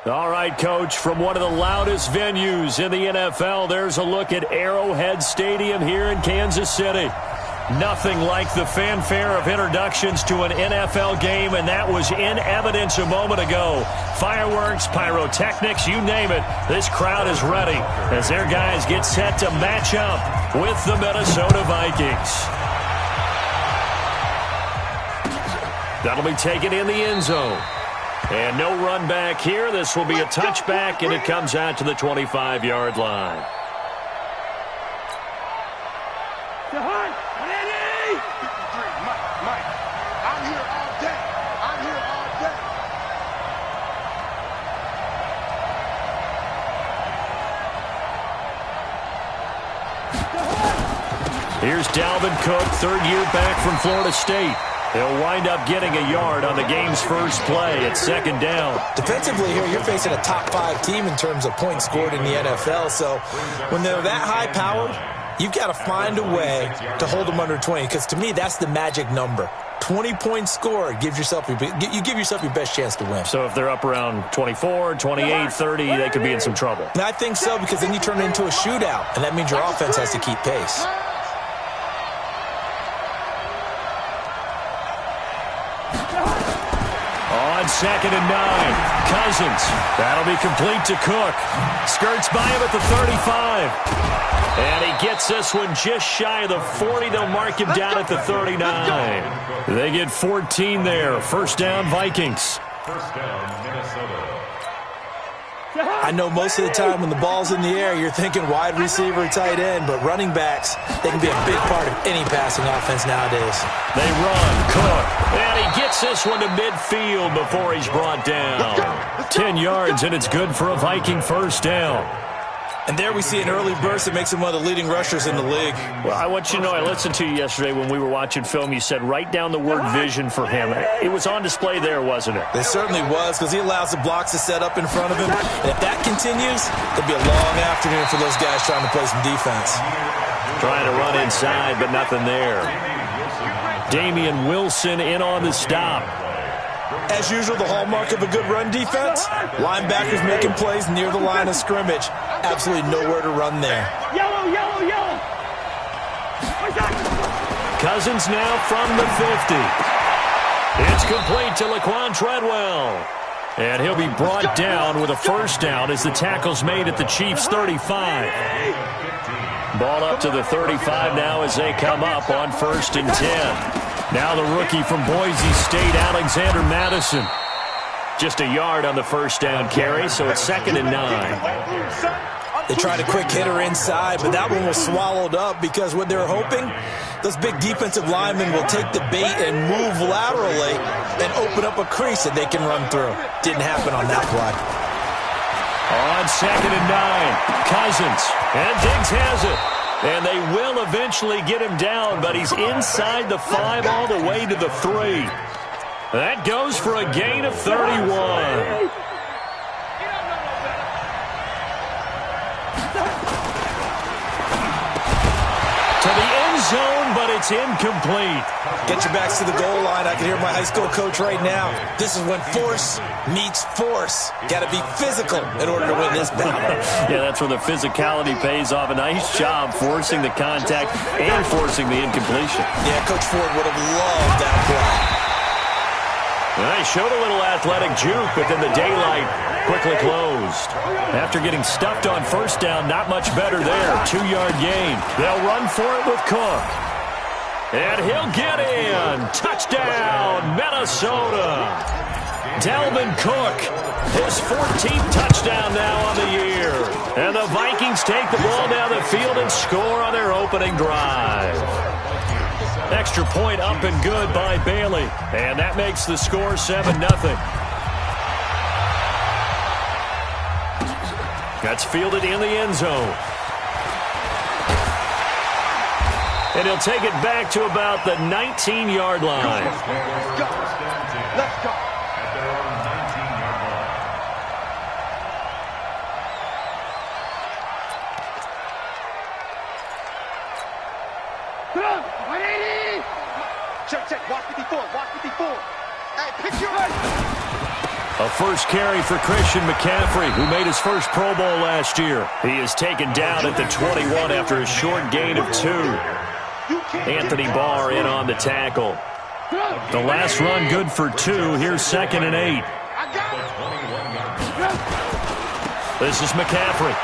All right, Coach, from one of the loudest venues in the NFL, there's a look at Arrowhead Stadium here in Kansas City. Nothing like the fanfare of introductions to an NFL game, and that was in evidence a moment ago. Fireworks, pyrotechnics, you name it. This crowd is ready as their guys get set to match up with the Minnesota Vikings. That'll be taken in the end zone. And no run back here. This will be a touchback, and it comes out to the 25-yard line. Here's Dalvin Cook, third year back from Florida State. He'll wind up getting a yard on the game's first play at second down. Defensively here, you're facing a top-5 team in terms of points scored in the NFL. So when they're that high-powered, you've got to find a way to hold them under 20, because to me, that's the magic number. 20 points scored, you give yourself your best chance to win. So if they're up around 24, 28, 30, they could be in some trouble. And I think so, because then you turn it into a shootout, and that means your offense has to keep pace. On 2nd and 9, Cousins. That'll be complete to Cook. Skirts by him at the 35. And he gets this one just shy of the 40. They'll mark him down at the 39. They get 14 there. First down, Vikings. First down, Minnesota. I know most of the time when the ball's in the air, you're thinking wide receiver, tight end, but running backs, they can be a big part of any passing offense nowadays. They run, Cook, and he gets this one to midfield before he's brought down. 10 yards, and it's good for a Viking first down. And there we see an early burst that makes him one of the leading rushers in the league. Well, I want you to know, I listened to you yesterday when we were watching film. You said write down the word vision for him. It was on display there, wasn't it? It certainly was, because he allows the blocks to set up in front of him. And if that continues, it'll be a long afternoon for those guys trying to play some defense. Trying to run inside, but nothing there. Damian Wilson in on the stop. As usual, the hallmark of a good run defense, linebackers making plays near the line of scrimmage. Absolutely nowhere to run there. Yellow, yellow, yellow. Cousins now from the 50. It's complete to Laquan Treadwell. And he'll be brought down with a first down as the tackle's made at the Chiefs' 35. Ball up to the 35 now as they come up on 1st and 10. Now the rookie from Boise State, Alexander Madison. Just a yard on the first down carry, so it's 2nd and 9. They tried a quick hitter inside, but that one was swallowed up because what they're hoping, those big defensive linemen will take the bait and move laterally and open up a crease that they can run through. Didn't happen on that play. On 2nd and 9, Cousins, and Diggs has it. And they will eventually get him down, but he's inside the 5 all the way to the 3. That goes for a gain of 31. To the end zone, but it's incomplete. Get your backs to the goal line. I can hear my high school coach right now. This is when force meets force. Got to be physical in order to win this battle. Yeah, that's where the physicality pays off. A nice job forcing the contact and forcing the incompletion. Yeah, Coach Ford would have loved that play. Well, he showed a little athletic juke, but then the daylight quickly closed. After getting stuffed on first down, not much better there. 2-yard gain. They'll run for it with Cook. And he'll get in. Touchdown, Minnesota. Dalvin Cook, his 14th touchdown now on the year. And the Vikings take the ball down the field and score on their opening drive. Extra point up and good by Bailey. And that makes the score 7-0. That's fielded in the end zone. And he'll take it back to about the 19-yard line. Let's go. Let's go. At their own 19-yard line. Come on, 180. Check, check. Watch 54. Watch 54. Hey, pick your head. A first carry for Christian McCaffrey, who made his first Pro Bowl last year. He is taken down at the 21 after a short gain of 2. Anthony Barr in on the tackle. The last run good for 2. Here's 2nd and 8. This is McCaffrey.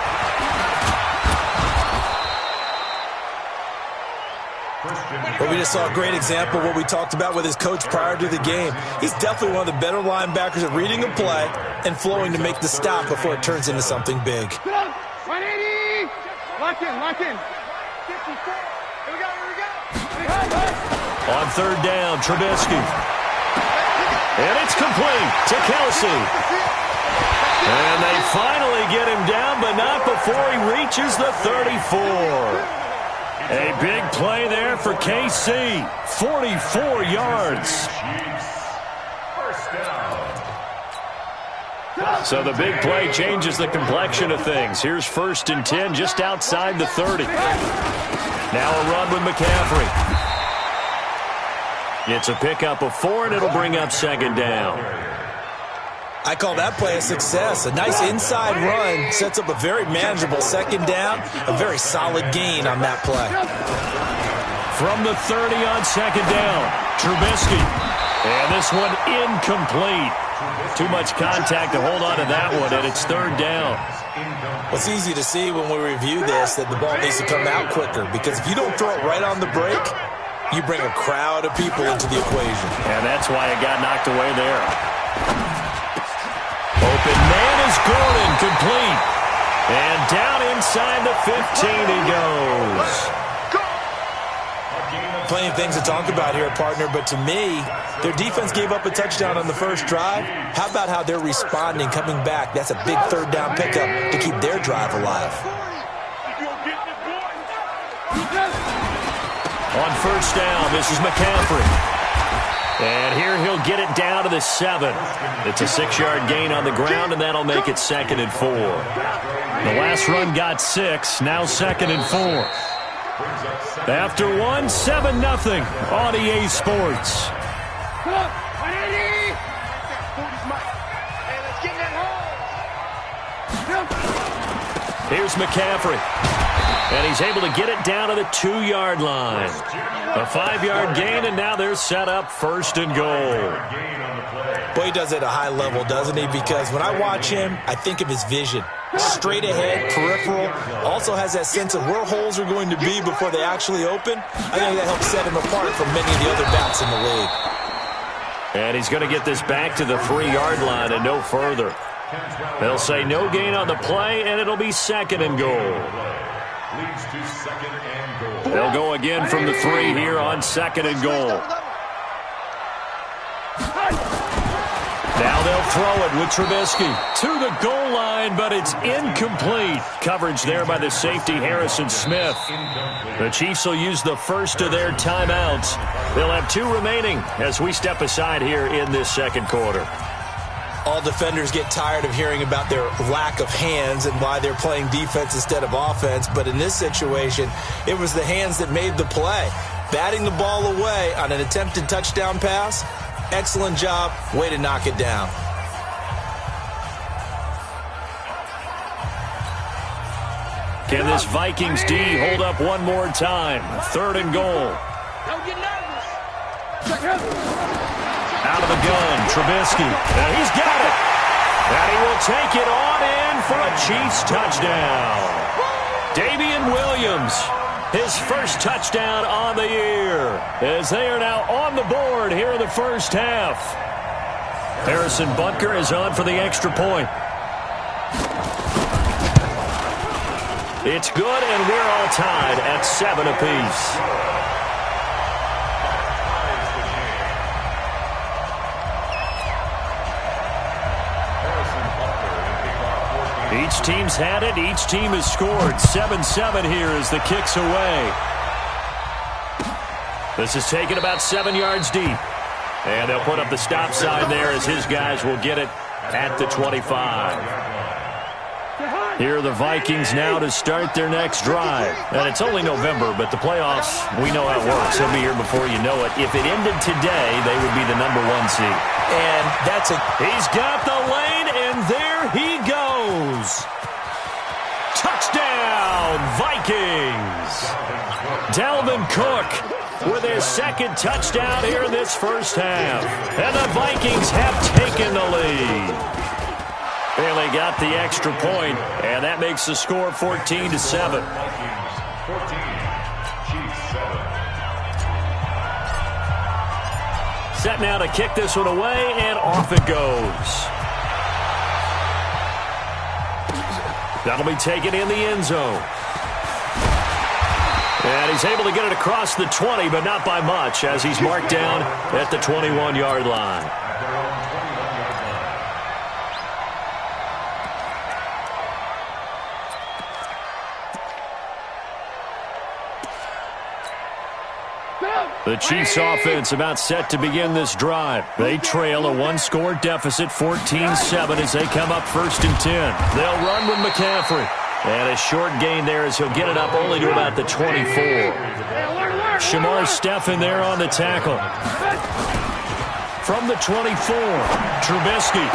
Well, we just saw a great example of what we talked about with his coach prior to the game. He's definitely one of the better linebackers at reading a play and flowing to make the stop before it turns into something big. 180! Lock in, lock in. 54. Here we go, here we go. On 3rd down, Trubisky. And it's complete to Kelsey. And they finally get him down, but not before he reaches the 34. A big play there for KC. 44 yards. So the big play changes the complexion of things. Here's 1st and 10 just outside the 30. Now a run with McCaffrey. It's a pickup of 4, and it'll bring up 2nd down. I call that play a success. A nice inside run sets up a very manageable 2nd down. A very solid gain on that play. From the 30 on 2nd down, Trubisky. And this one incomplete. Too much contact to hold on to that one, and it's 3rd down. Well, it's easy to see when we review this that the ball needs to come out quicker, because if you don't throw it right on the break, you bring a crowd of people into the equation. And that's why it got knocked away there. Open man is Gordon, complete. And down inside the 15 he goes. Plenty of things to talk about here, partner, but to me, their defense gave up a touchdown on the first drive. How about how they're responding, coming back? That's a big 3rd down pickup to keep their drive alive. On 1st down, this is McCaffrey. And here he'll get it down to the 7. It's a 6-yard gain on the ground, and that'll make it 2nd and 4. The last run got 6, now 2nd and 4. After 1, 7-0 on EA Sports. Here's McCaffrey. And he's able to get it down to the 2-yard line. A 5-yard gain, and now they're set up 1st and goal. Boy, he does it at a high level, doesn't he? Because when I watch him, I think of his vision. Straight ahead, peripheral. Also has that sense of where holes are going to be before they actually open. I think that helps set him apart from many of the other backs in the league. And he's going to get this back to the 3-yard line and no further. They'll say no gain on the play, and it'll be 2nd and goal. They'll go again from the 3 here on 2nd and goal. Now they'll throw it with Trubisky to the goal line, but it's incomplete. Coverage there by the safety, Harrison Smith. The Chiefs will use the first of their timeouts. They'll have 2 remaining as we step aside here in this 2nd quarter. All defenders get tired of hearing about their lack of hands and why they're playing defense instead of offense. But in this situation, it was the hands that made the play. Batting the ball away on an attempted touchdown pass. Excellent job. Way to knock it down. Can this Vikings D hold up one more time? 3rd and goal. Don't get nervous. Out of the gun, Trubisky. And he's got it. And he will take it on in for a Chiefs touchdown. Damian Williams, his first touchdown on the year, as they are now on the board here in the first half. Harrison Butker is on for the extra point. It's good, and we're all tied at 7 apiece. Each team's had it. Each team has scored. 7-7 here as the kick's away. This is taken about 7 yards deep. And they'll put up the stop sign there as his guys will get it at the 25. Here are the Vikings now to start their next drive. And it's only November, but the playoffs, we know how it works. He'll be here before you know it. If it ended today, they would be the #1 seed. And that's it. He's got the lane, and there he goes. Touchdown, Vikings. Dalvin Cook with his second touchdown here in this first half. And the Vikings have taken the lead. Bailey got the extra point, and that makes the score 14-7. Set now to kick this one away, and off it goes. That'll be taken in the end zone. And he's able to get it across the 20, but not by much, as he's marked down at the 21-yard line. The Chiefs offense about set to begin this drive. They trail a one-score deficit, 14-7, as they come up 1st and 10. They'll run with McCaffrey. And a short gain there as he'll get it up only to about the 24. Shamar Stephen there on the tackle. From the 24, Trubisky.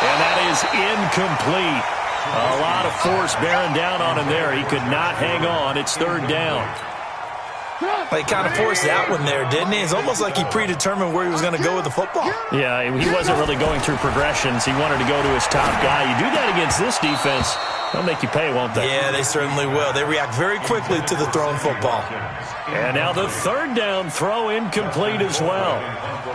And that is incomplete. A lot of force bearing down on him there. He could not hang on. It's 3rd down. He kind of forced that one there, didn't he? It's almost like he predetermined where he was going to go with the football. Yeah, he wasn't really going through progressions. He wanted to go to his top guy. You do that against this defense, they'll make you pay, won't they? Yeah, they certainly will. They react very quickly to the thrown football. And now the 3rd down throw incomplete as well.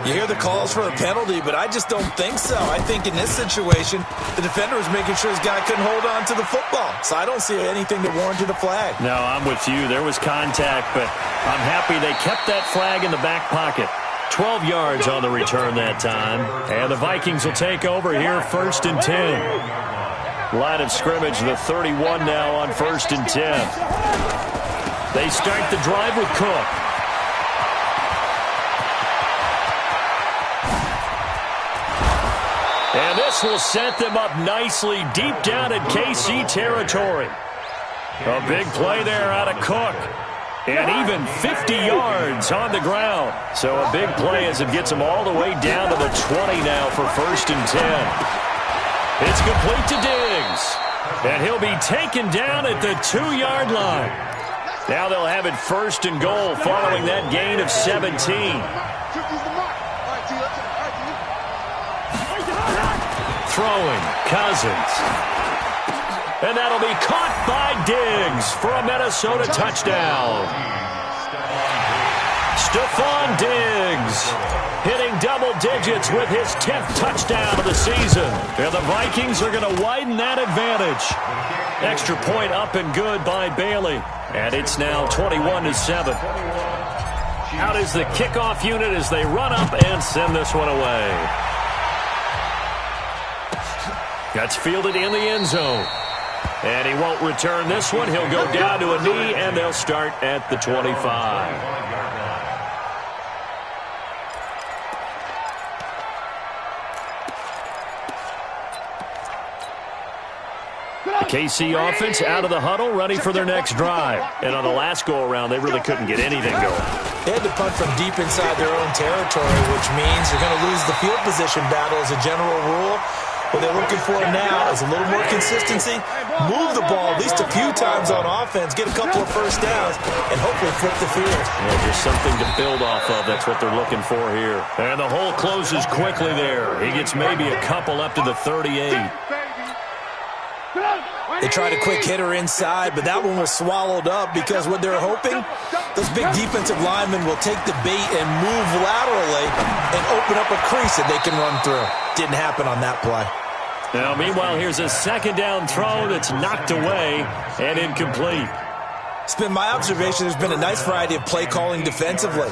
You hear the calls for a penalty, but I just don't think so. I think in this situation, the defender was making sure his guy couldn't hold on to the football. So I don't see anything that warranted a flag. No, I'm with you. There was contact, but I'm happy they kept that flag in the back pocket. 12 yards on the return that time. And the Vikings will take over here 1st and 10. Line of scrimmage, the 31 now on 1st and 10. They start the drive with Cook. And this will set them up nicely deep down in KC territory. A big play there out of Cook. And even 50 yards on the ground. So a big play as it gets them all the way down to the 20 now for 1st and 10. It's complete to Diggs. And he'll be taken down at the 2-yard line. Now they'll have it 1st and goal following that gain of 17. Throwing, Cousins. And that'll be caught by Diggs for a Minnesota touchdown. Stephon Diggs hitting double digits with his 10th touchdown of the season. And the Vikings are going to widen that advantage. Extra point up and good by Bailey. And it's now 21-7. Out is the kickoff unit as they run up and send this one away. That's fielded in the end zone. And he won't return this one. He'll go down to a knee, and they'll start at the 25. KC offense out of the huddle, ready for their next drive. And on the last go-around, they really couldn't get anything going. They had to punt from deep inside their own territory, which means you're going to lose the field position battle as a general rule. What they're looking for now is a little more consistency, move the ball at least a few times on offense, get a couple of first downs, and hopefully flip the field. Yeah, just something to build off of. That's what they're looking for here. And the hole closes quickly there. He gets maybe a couple up to the 38. They tried a quick hitter inside, but that one was swallowed up because what they're hoping, those big defensive linemen will take the bait and move laterally and open up a crease that they can run through. Didn't happen on that play. Now, meanwhile, here's a second down throw that's knocked away and incomplete. It's been my observation there's been a nice variety of play calling defensively.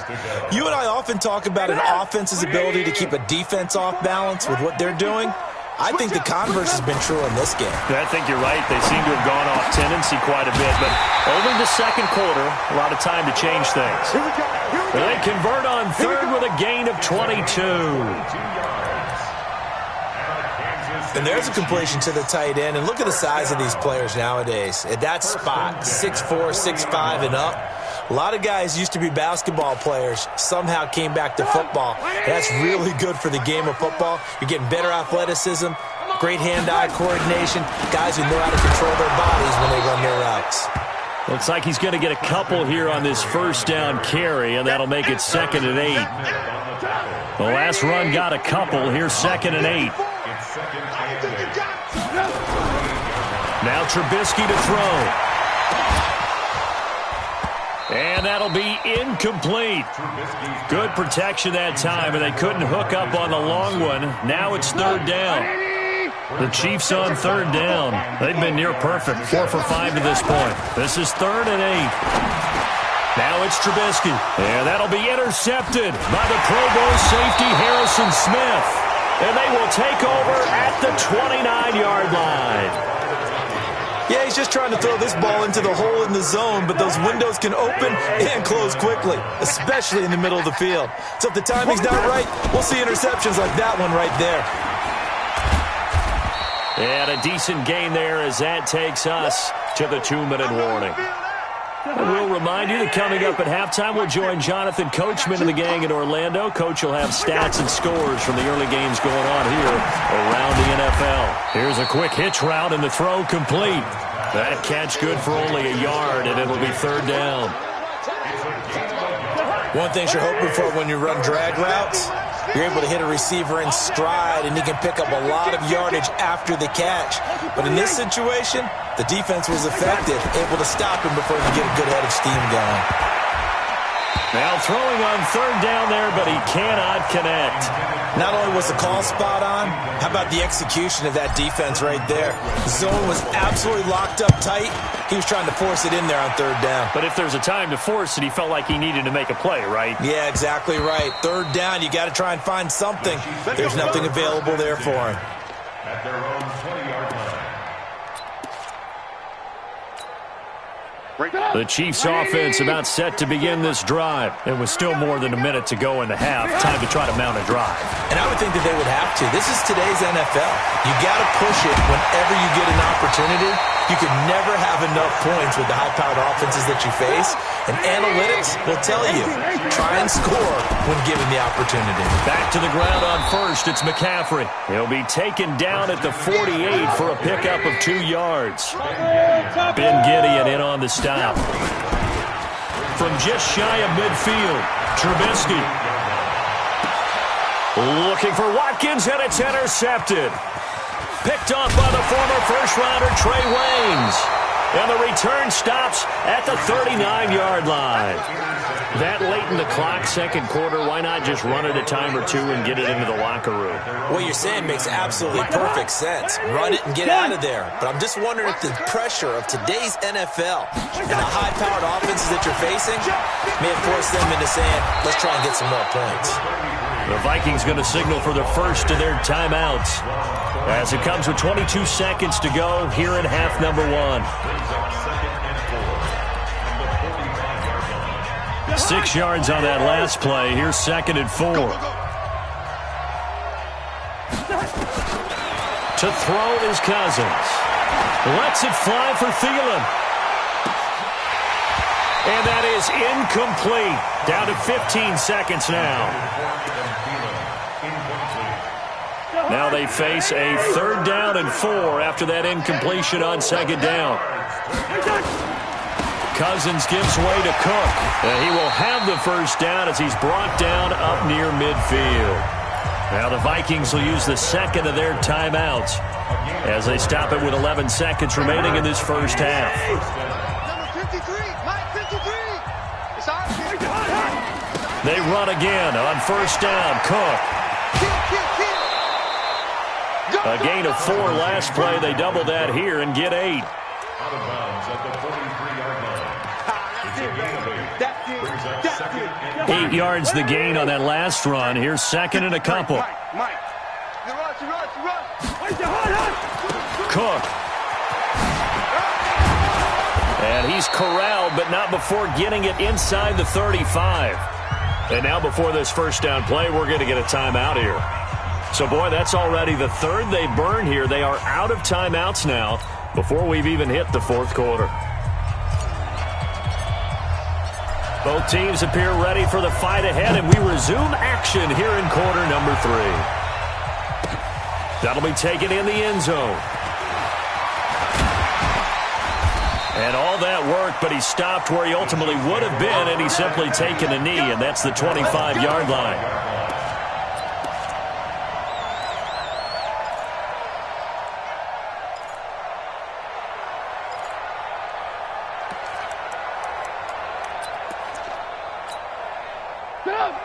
You and I often talk about an offense's ability to keep a defense off balance with what they're doing. I think the converse has been true in this game. I think you're right. They seem to have gone off tendency quite a bit, but only the second quarter, a lot of time to change things. They convert on third with a gain of 22. And there's a completion to the tight end. And look at the size of these players nowadays. At that spot, 6'4", 6'5", and up. A lot of guys used to be basketball players, somehow came back to football. And that's really good for the game of football. You're getting better athleticism, great hand-eye coordination, guys who know how to control their bodies when they run their routes. Looks like he's going to get a couple here on this first down carry, and that'll make it 2nd and 8. The last run got a couple. Here's 2nd and 8. Now Trubisky to throw. And that'll be incomplete. Good protection that time, and they couldn't hook up on the long one. Now it's 3rd down. The Chiefs on 3rd down. They've been near perfect, 4 for 5 to this point. This is 3rd and 8. Now it's Trubisky. And that'll be intercepted by the Pro Bowl safety Harrison Smith. And they will take over at the 29-yard line. Yeah, he's just trying to throw this ball into the hole in the zone, but those windows can open and close quickly, especially in the middle of the field. So if the timing's not right, we'll see interceptions like that one right there. And a decent gain there as that takes us to the 2-minute warning. And we'll remind you that coming up at halftime, we'll join Jonathan Coachman and the gang in Orlando. Coach will have stats and scores from the early games going on here around the NFL. Here's a quick hitch route, and the throw complete. That catch good for only a yard, and it'll be 3rd down. One thing you're hoping for when you run drag routes, you're able to hit a receiver in stride, and he can pick up a lot of yardage after the catch. But in this situation, the defense was effective, able to stop him before he get a good head of steam going. Now throwing on 3rd down there, but he cannot connect. Not only was the call spot on, how about the execution of that defense right there? The zone was absolutely locked up tight. He was trying to force it in there on 3rd down. But if there's a time to force it, he felt like he needed to make a play, right? Yeah, exactly right. 3rd down, you got to try and find something. There's nothing available there for him. At their own 20-yard line. The Chiefs offense about set to begin this drive. It was still more than a minute to go in the half. Time to try to mount a drive. And I would think that they would have to. This is today's NFL. You got to push it whenever you get an opportunity. You can never have enough points with the high-powered offenses that you face. And analytics will tell you, try and score when given the opportunity. Back to the ground on first. It's McCaffrey. He'll be taken down at the 48 for a pickup of 2 yards. Ben Gideon in on the stop. From just shy of midfield, Trubisky. Looking for Watkins, and it's intercepted. Picked off by the former first-rounder Trey Waynes. And the return stops at the 39-yard line. That late in the clock, 2nd quarter, why not just run it a time or two and get it into the locker room? What you're saying makes absolutely perfect sense. Run it and get out of there. But I'm just wondering if the pressure of today's NFL and the high-powered offenses that you're facing may have forced them into saying, let's try and get some more points. The Vikings going to signal for the first of their timeouts as it comes with 22 seconds to go here in half number 1. 6 yards on that last play. Here's 2nd and 4. To throw is Cousins. Lets it fly for Thielen. And that is incomplete. Down to 15 seconds now. Now they face a 3rd down and 4 after that incompletion on 2nd down. Cousins gives way to Cook. And he will have the first down as he's brought down up near midfield. Now the Vikings will use the 2nd of their timeouts as they stop it with 11 seconds remaining in this first half. They run again on first down. Cook. A gain of 4 last play. They double that here and get 8. Out of bounds at the 43-yard line. 8 yards the gain on that last run. Here's 2nd and a couple. Cook. And he's corralled, but not before getting it inside the 35. And now before this first down play, we're going to get a timeout here. So, boy, that's already the third they burned here. They are out of timeouts now before we've even hit the fourth quarter. Both teams appear ready for the fight ahead, and we resume action here in quarter number 3. That'll be taken in the end zone. And all that work, but he stopped where he ultimately would have been, and he's simply taken a knee, and that's the 25-yard line.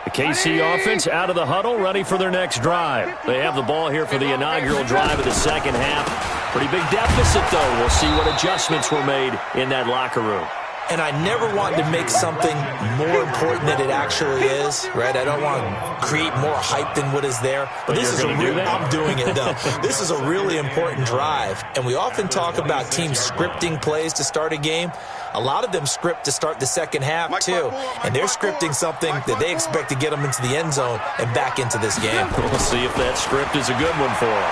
The KC offense out of the huddle, ready for their next drive. They have the ball here for the inaugural drive of the second half. Pretty big deficit, though. We'll see what adjustments were made in that locker room. And I never want to make something more important than it actually is, right? I don't want to create more hype than what is there. But this is I'm doing it, though. This is a really important drive. And we often talk about teams scripting plays to start a game. A lot of them script to start the second half, too. And they're scripting something that they expect to get them into the end zone and back into this game. We'll see if that script is a good one for them.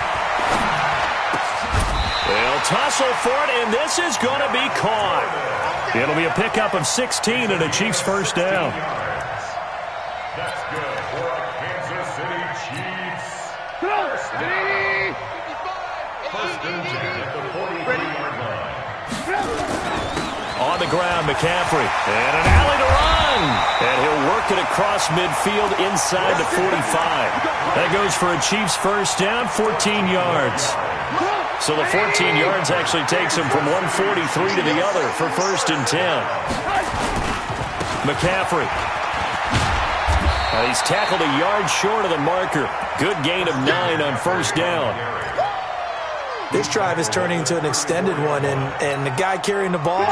They'll tussle for it, and this is going to be caught. It'll be a pickup of 16 and a Chiefs first down. That's good for a Kansas City Chiefs. First and 10 at the 43-yard line. On the ground, McCaffrey. And an alley to run. And he'll work it across midfield inside the 45. That goes for a Chiefs first down, 14 yards. So the 14 yards actually takes him from 143 to the other for first and 10. McCaffrey. He's tackled a yard short of the marker. Good gain of 9 on first down. This drive is turning into an extended one, and the guy carrying the ball,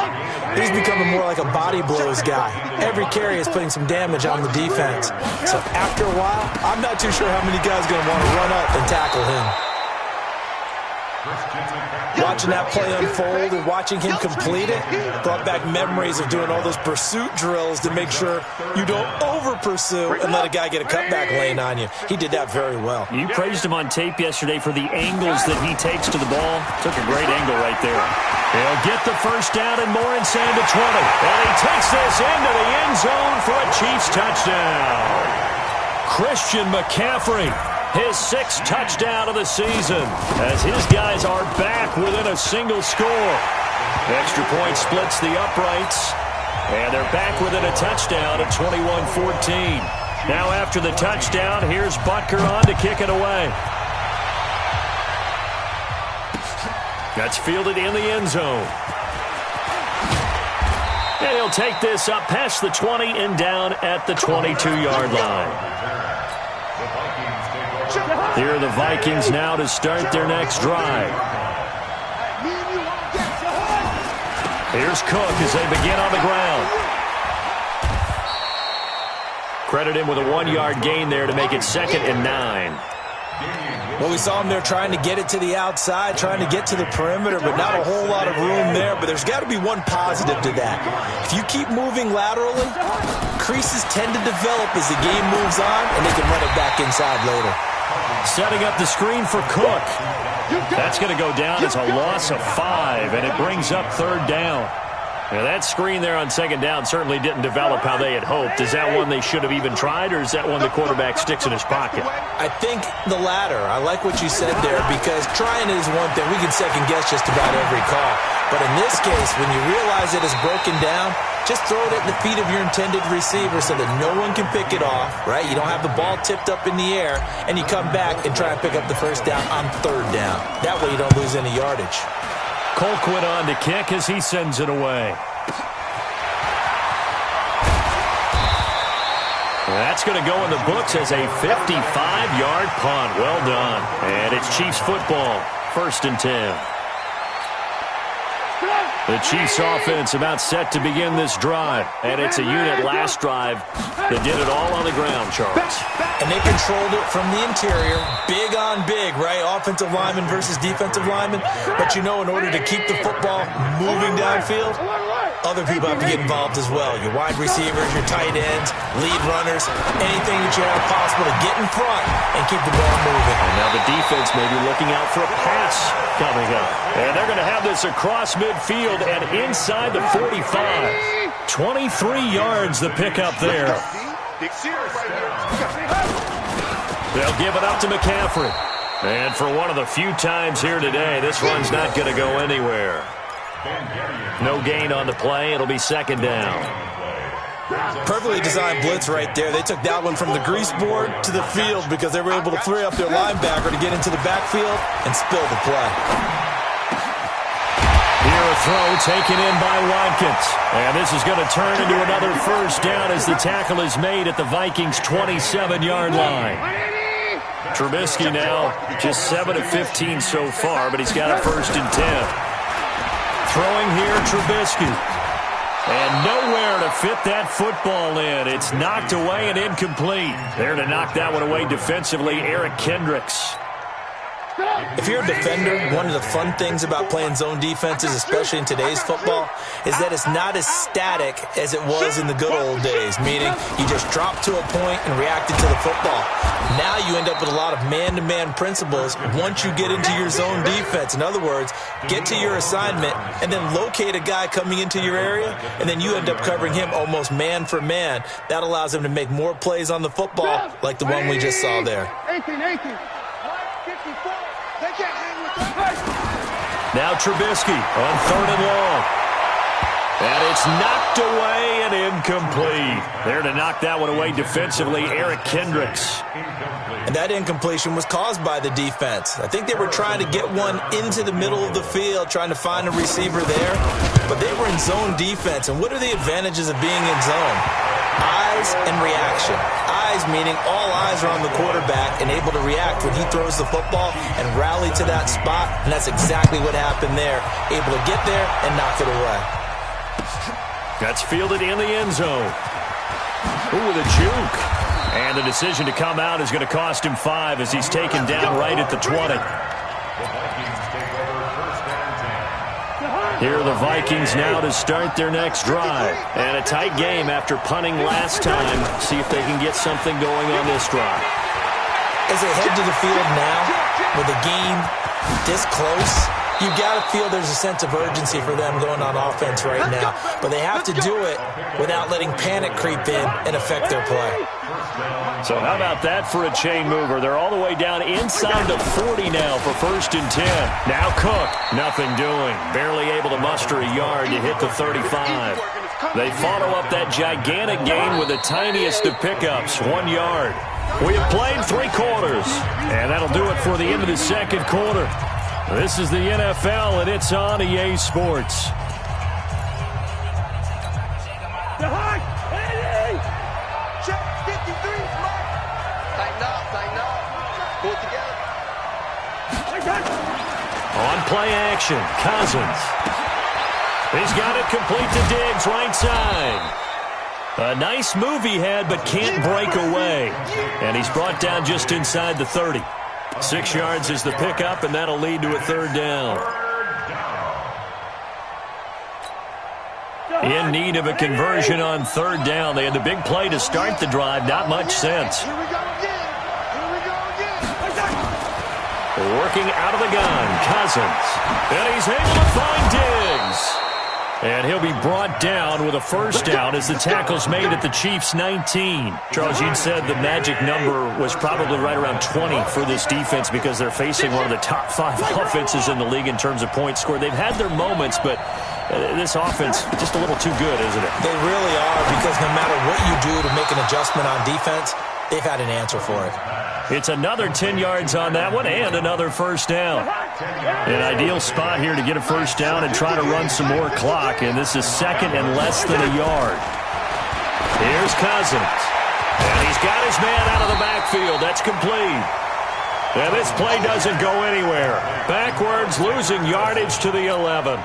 he's becoming more like a body blows guy. Every carry is putting some damage on the defense. So after a while, I'm not too sure how many guys are going to want to run up and tackle him. Watching that play unfold and watching him complete it brought back memories of doing all those pursuit drills to make sure you don't over-pursue and let a guy get a cutback lane on you. He did that very well. You praised him on tape yesterday for the angles that he takes to the ball. Took a great angle right there. They'll get the first down and more inside the 20. And he takes this into the end zone for a Chiefs touchdown. Christian McCaffrey. His 6th touchdown of the season as his guys are back within a single score. Extra point splits the uprights, and they're back within a touchdown at 21-14. Now after the touchdown, here's Butker on to kick it away. That's fielded in the end zone. And he'll take this up past the 20 and down at the 22-yard line. Here are the Vikings now to start their next drive. Here's Cook as they begin on the ground. Credit him with a 1-yard gain there to make it 2nd and 9. Well, we saw him there trying to get it to the outside, trying to get to the perimeter, but not a whole lot of room there. But there's got to be one positive to that. If you keep moving laterally, creases tend to develop as the game moves on, and they can run it back inside later. Setting up the screen for Cook. That's going to go down as a loss of 5, and it brings up 3rd down. Now, that screen there on 2nd down certainly didn't develop how they had hoped. Is that one they should have even tried, or is that one the quarterback sticks in his pocket? I think the latter. I like what you said there, because trying is one thing. We can second-guess just about every call. But in this case, when you realize it is broken down, just throw it at the feet of your intended receiver so that no one can pick it off, right? You don't have the ball tipped up in the air, and you come back and try and pick up the first down on 3rd down. That way you don't lose any yardage. Colquitt on to kick as he sends it away. That's going to go in the books as a 55-yard punt. Well done. And it's Chiefs football. 1st and 10. The Chiefs offense about set to begin this drive. And it's a unit last drive that did it all on the ground, Charles. And they controlled it from the interior. Big on big, right? Offensive lineman versus defensive lineman. But you know, in order to keep the football moving downfield, other people have to get involved as well. Your wide receivers, your tight ends, lead runners, anything that you have possible to get in front and keep the ball moving. And now the defense may be looking out for a pass coming up. And they're going to have this across midfield and inside the 45. 23 yards the pickup there. They'll give it up to McCaffrey. And for one of the few times here today, this run's not going to go anywhere. No gain on the play. It'll be second down. Perfectly designed blitz right there. They took that one from the grease board to the field because they were able to free up their linebacker to get into the backfield and spill the play. Here a throw taken in by Watkins. And this is going to turn into another first down as the tackle is made at the Vikings' 27-yard line. Trubisky now just 7 of 15 so far, but he's got a 1st and 10. Throwing here, Trubisky. And nowhere to fit that football in. It's knocked away and incomplete. There to knock that one away defensively, Eric Kendricks. If you're a defender, one of the fun things about playing zone defenses, especially in today's football, is that it's not as static as it was in the good old days, meaning you just drop to a point and reacted to the football. Now you end up with a lot of man-to-man principles once you get into your zone defense. In other words, get to your assignment and then locate a guy coming into your area, and then you end up covering him almost man for man. That allows him to make more plays on the football like the one we just saw there. 18. They can't hang with that. Now Trubisky on 3rd and long. And it's knocked away and incomplete. There to knock that one away defensively, Eric Kendricks. And that incompletion was caused by the defense. I think they were trying to get one into the middle of the field, trying to find a receiver there. But they were in zone defense. And what are the advantages of being in zone? Eyes and reaction. Eyes meaning all eyes are on the quarterback and able to react when he throws the football and rally to that spot. And that's exactly what happened there. Able to get there and knock it away. That's fielded in the end zone. Ooh, with a juke. And the decision to come out is going to cost him 5 as he's taken down right at the 20. Here are the Vikings now to start their next drive. And a tight game after punting last time. See if they can get something going on this drive. As they head to the field now, with the game this close, you got to feel there's a sense of urgency for them going on offense right now. But they have to do it without letting panic creep in and affect their play. So how about that for a chain mover? They're all the way down inside the 40 now for 1st and 10. Now Cook, nothing doing. Barely able to muster a yard to hit the 35. They follow up that gigantic gain with the tiniest of pickups, 1 yard. We have played 3 quarters, and that'll do it for the end of the second quarter. This is the NFL, and it's on EA Sports. On play action, Cousins. He's got it complete to Diggs, right side. A nice move he had, but can't break away. And he's brought down just inside the 30. 6 yards is the pickup, and that'll lead to a 3rd down. In need of a conversion on 3rd down. They had the big play to start the drive. Not much sense. Working out of the gun, Cousins. And he's able to find Diggs. And he'll be brought down with a 1st down as the tackle's made at the Chiefs' 19. Charles, you'd said the magic number was probably right around 20 for this defense because they're facing one of the top 5 offenses in the league in terms of points scored. They've had their moments, but this offense just a little too good, isn't it? They really are, because no matter what you do to make an adjustment on defense, they've had an answer for it. It's another 10 yards on that one and another 1st down. An ideal spot here to get a 1st down and try to run some more clock, and this is 2nd and less than a yard. Here's Cousins. And he's got his man out of the backfield. That's complete. And this play doesn't go anywhere. Backwards, losing yardage to the 11.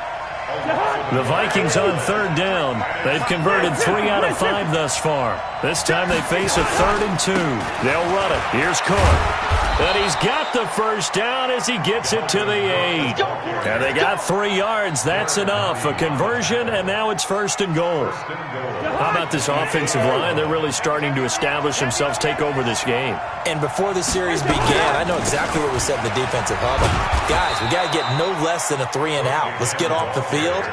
The Vikings on third down. They've converted 3 out of 5 thus far. This time they face a 3rd and 2. They'll run it. Here's Cook. And he's got the first down as he gets it to the 8. And they got 3 yards. That's enough. A conversion, and now it's 1st and goal. How about this offensive line? They're really starting to establish themselves, take over this game. And before the series began, I know exactly what we said in the defensive huddle. Guys, we got to get no less than a 3 and out. Let's get off the field.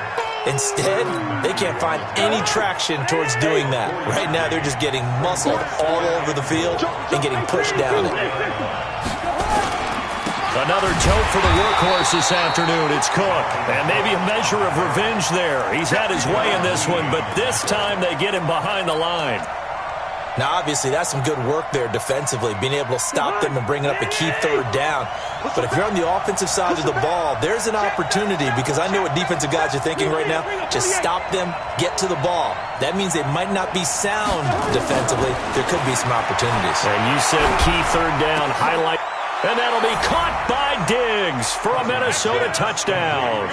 Instead, they can't find any traction towards doing that. Right now, they're just getting muscled all over the field and getting pushed down it. Another tote for the workhorse this afternoon. It's Cook. And maybe a measure of revenge there. He's had his way in this one, but this time they get him behind the line. Now, obviously, that's some good work there defensively, being able to stop them and bringing up a key 3rd down. But if you're on the offensive side of the ball, there's an opportunity, because I know what defensive guys are thinking right now. Just stop them, get to the ball. That means they might not be sound defensively. There could be some opportunities. And you said key 3rd down, highlight. And that'll be caught by Diggs for a Minnesota touchdown.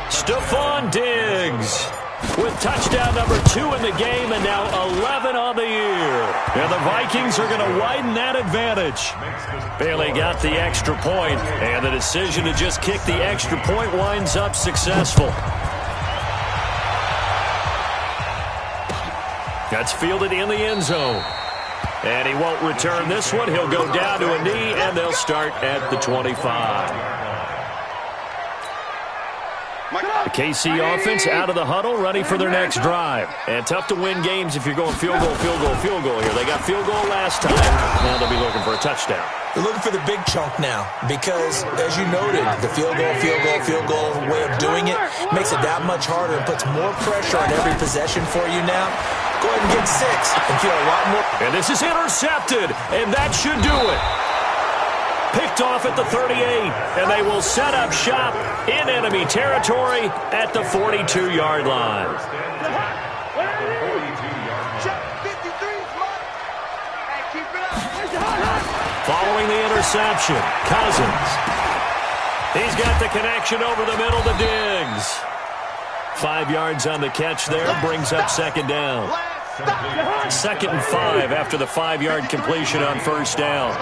Stephon Diggs with touchdown number 2 in the game, and now 11 on the year. And the Vikings are going to widen that advantage. Bailey got the extra point, and the decision to just kick the extra point winds up successful. That's fielded in the end zone. And he won't return this one. He'll go down to a knee, and they'll start at the 25. The KC offense out of the huddle, ready for their next drive. And tough to win games if you're going field goal, field goal, field goal here. They got field goal last time. Now they'll be looking for a touchdown. They're looking for the big chunk now because, as you noted, the field goal way of doing it makes it that much harder and puts more pressure on every possession for you now. Go ahead and get 6 and feel a lot more. And this is intercepted, and that should do it. Picked off at the 38, and they will set up shop in enemy territory at the 42-yard line. Following the interception, Cousins. He's got the connection over the middle to Diggs. 5 yards on the catch there, brings up 2nd down. 2nd and 5 after the 5-yard completion on 1st down.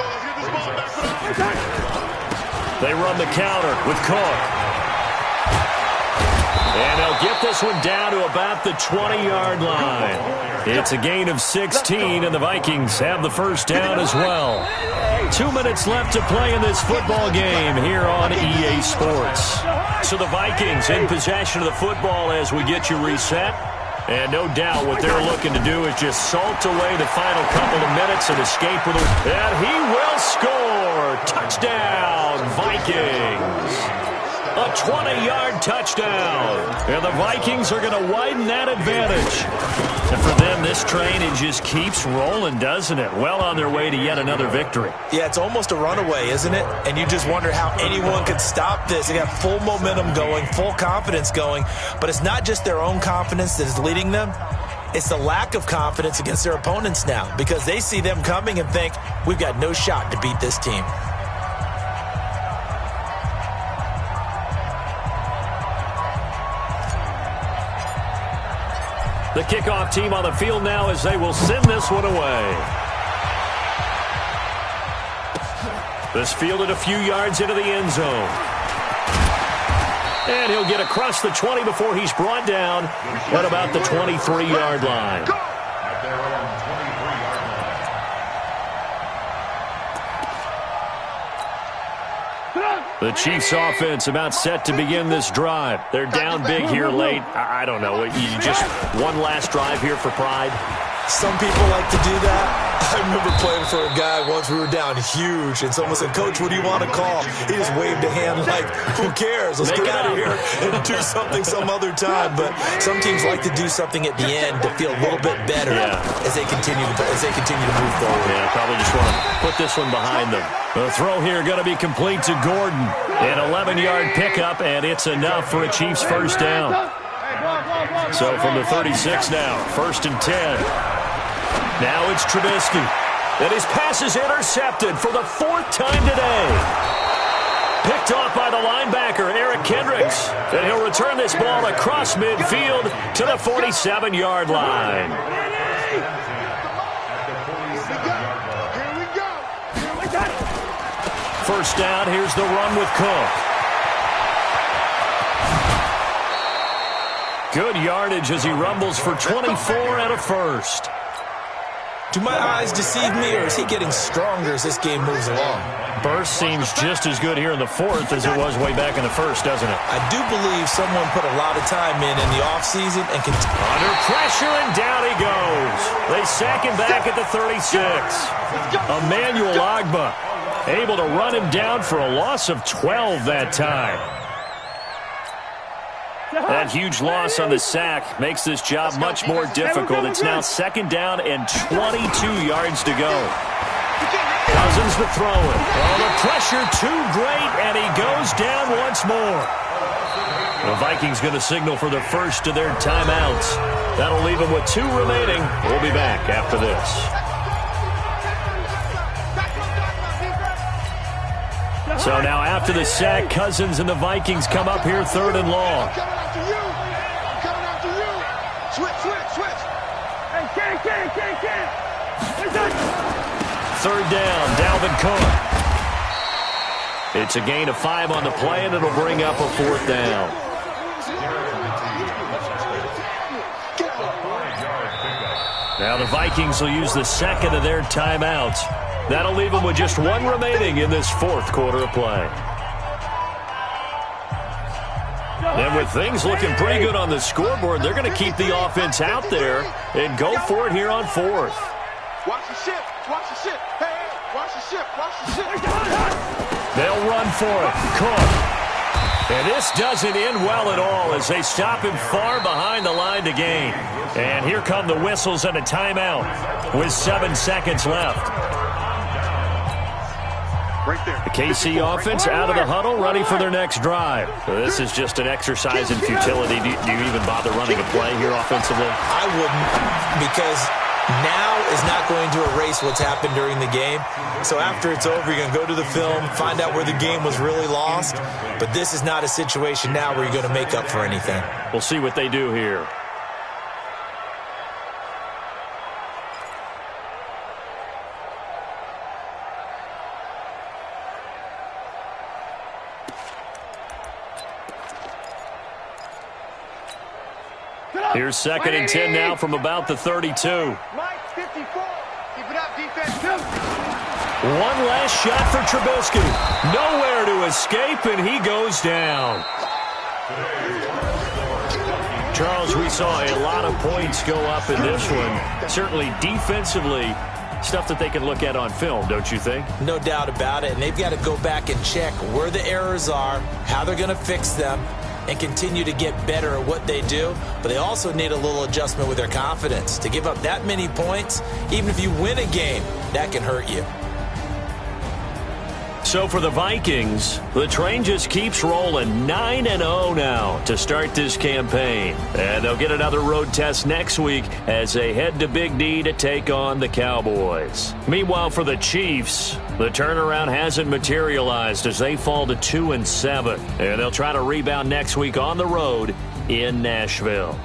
They run the counter with Cook. And they'll get this one down to about the 20-yard line. It's a gain of 16, and the Vikings have the 1st down as well. 2 minutes left to play in this football game here on EA Sports. So the Vikings in possession of the football as we get you reset. And no doubt what they're looking to do is just salt away the final couple of minutes and escape with it. And he will score. Touchdown, Vikings. A 20-yard touchdown. And the Vikings are going to widen that advantage. And for them, this train, it just keeps rolling, doesn't it? Well on their way to yet another victory. Yeah, it's almost a runaway, isn't it? And you just wonder how anyone could stop this. They got full momentum going, full confidence going. But it's not just their own confidence that is leading them. It's the lack of confidence against their opponents now because they see them coming and think, we've got no shot to beat this team. The kickoff team on the field now as they will send this one away. This fielded a few yards into the end zone. And he'll get across the 20 before he's brought down at about the 23-yard line. The Chiefs offense about set to begin this drive. They're down big here late. I don't know. You just one last drive here for pride. Some people like to do that. I remember playing for a guy once. We were down huge, and someone said, "Coach, what do you want to call?" He just waved a hand like, "Who cares? Let's get out of here and do something some other time." But some teams like to do something at the end to feel a little bit better as they continue to move forward. Yeah, probably just want to put this one behind them. The throw here going to be complete to Gordon. An 11-yard pickup, and it's enough for a Chiefs first down. So from the 36 now, 1st and 10. Now it's Trubisky. And his pass is intercepted for the 4th time today. Picked off by the linebacker, Eric Kendricks. And he'll return this ball across midfield to the 47-yard line. First down, here's the run with Cook. Good yardage as he rumbles for 24 and a first. Do my eyes deceive me, or is he getting stronger as this game moves along? Burst seems just as good here in the fourth as it was way back in the first, doesn't it? I do believe someone put a lot of time in the offseason and can... Under pressure, and down he goes. They sack him back at the 36. Emmanuel Ogbah able to run him down for a loss of 12 that time. That huge loss on the sack makes this job much more difficult. It's now second down and 22 yards to go. Cousins to throw it. Oh, the pressure too great, and he goes down once more. The Vikings going to signal for the first of their timeouts. That'll leave them with 2 remaining. We'll be back after this. So now after the sack, Cousins and the Vikings come up here 3rd and long. I'm coming after you. Switch. Hey, Ken. 3rd down, Dalvin Cook. It's a gain of 5 on the play, and it'll bring up a 4th down. Now the Vikings will use the second of their timeouts. That'll leave them with just 1 remaining in this 4th quarter of play. And with things looking pretty good on the scoreboard, they're going to keep the offense out there and go for it here on 4th. Watch the ship. Hey, watch the ship. They'll run for it. Cook. And this doesn't end well at all as they stop him far behind the line to gain. And here come the whistles and a timeout with 7 seconds left. Right there. The KC offense out of the huddle, ready for their next drive. So this is just an exercise in futility. Do you even bother running a play here offensively? I wouldn't, because now is not going to erase what's happened during the game. So after it's over, you're going to go to the film, find out where the game was really lost. But this is not a situation now where you're going to make up for anything. We'll see what they do here. Here's 2nd and 10 now from about the 32. Mike, 54. Keep it up, defense. One last shot for Trubisky. Nowhere to escape, and he goes down. Charles, we saw a lot of points go up in this one. Certainly defensively, stuff that they can look at on film, don't you think? No doubt about it, and they've got to go back and check where the errors are, how they're going to fix them, and continue to get better at what they do. But they also need a little adjustment with their confidence. To give up that many points, even if you win a game, that can hurt you. So for the Vikings, the train just keeps rolling 9-0 now to start this campaign. And they'll get another road test next week as they head to Big D to take on the Cowboys. Meanwhile, for the Chiefs, the turnaround hasn't materialized as they fall to 2-7. And they'll try to rebound next week on the road in Nashville.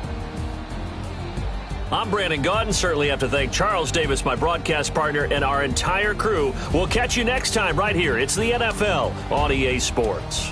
I'm Brandon Gaudin. Certainly have to thank Charles Davis, my broadcast partner, and our entire crew. We'll catch you next time right here. It's the NFL on EA Sports.